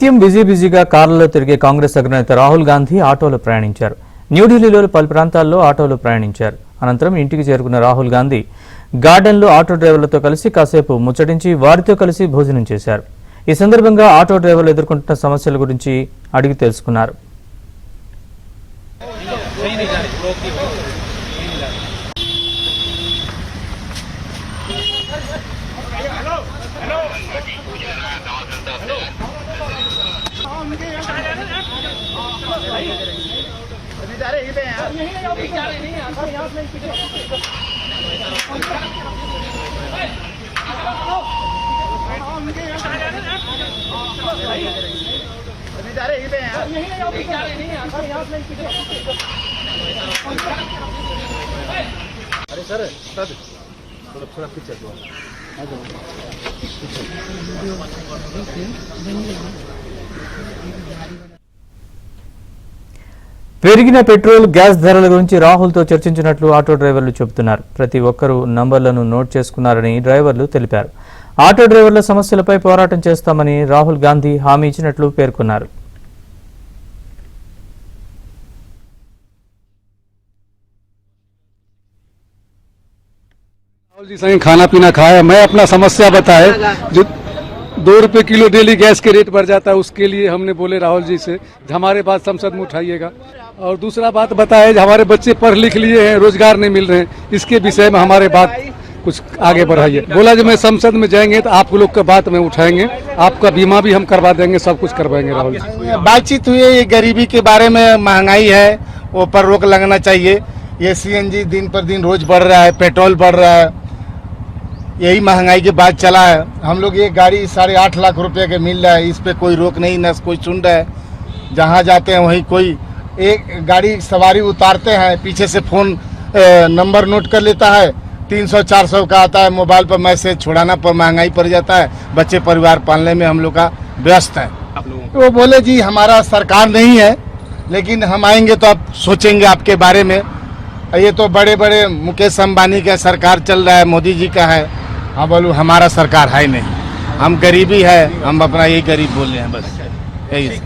నిత్యం బిజీగా కార్లలో తిరిగే కాంగ్రెస్ అగ్రనేత రాహుల్ గాంధీ ఆటోలో ప్రయాణించారు. న్యూఢిల్లీలో పలు ప్రాంతాల్లో ఆటోలో ప్రయాణించారు. అనంతరం ఇంటికి చేరుకున్న రాహుల్ గాంధీ గార్డెన్లో ఆటో డ్రైవర్లతో కలిసి కాసేపు ముచ్చటించి వారితో కలిసి భోజనం చేశారు. ఈ సందర్భంగా ఆటో డ్రైవర్లు ఎదుర్కొంటున్న సమస్యల గురించి అడిగి తెలుసుకున్నారు. अरे सर थोड़ा पीछे పెరిగిన పెట్రోల్ గ్యాస్ ధరల గురించి రాహుల్తో చర్చించినట్లు ఆటో డ్రైవర్లు చెబుతున్నారు. ప్రతి ఒక్కరూ నంబర్లను నోట్ చేసుకున్నారని డ్రైవర్లు తెలిపారు. ఆటో డ్రైవర్ల సమస్యలపై పోరాటం చేస్తామని రాహుల్ గాంధీ హామీ ఇచ్చినట్లు పేర్కొన్నారు. राहुल जी संग खाना पीना खाया, मैं अपना समस्या बताए। जो 2 रुपए किलो डेली गैस के रेट बढ़ जाता है, उसके लिए हमने बोले राहुल जी से हमारे बात संसद में उठाइएगा। और दूसरा बात बताए, हमारे बच्चे पढ़ लिख लिए हैं, रोजगार नहीं मिल रहे हैं, इसके विषय में हमारे बात कुछ आगे बढ़ाइए। बोला जो मैं संसद में जाएंगे तो आप लोग का बात में उठाएंगे, आपका बीमा भी हम करवा देंगे, सब कुछ करवाएंगे। राहुल जी बातचीत हुई है, ये गरीबी के बारे में, महंगाई है वो पर रोक लगना चाहिए। ये सीएनजी दिन पर दिन रोज बढ़ रहा है, पेट्रोल बढ़ रहा है, यही महंगाई के बाद चला है। हम लोग ये गाड़ी 8.5 लाख रुपए के मिल रहा है, इस पे कोई रोक नहीं, न कोई सुन रहा है। जहाँ जाते हैं वहीं कोई एक गाड़ी सवारी उतारते हैं, पीछे से फोन नंबर नोट कर लेता है, 300-400 का आता है, मोबाइल पर मैसेज छुड़ाना पर महंगाई पड़ जाता है। बच्चे परिवार पालने में हम लोग का व्यस्त है। वो बोले जी हमारा सरकार नहीं है, लेकिन हम आएंगे तो आप सोचेंगे आपके बारे में। ये तो बड़े बड़े मुकेश अंबानी का सरकार चल रहा है, मोदी जी का है। हाँ बोलूँ हमारा सरकार है नहीं, हम गरीबी है, हम अपना यही गरीब बोल रहे हैं, बस यही।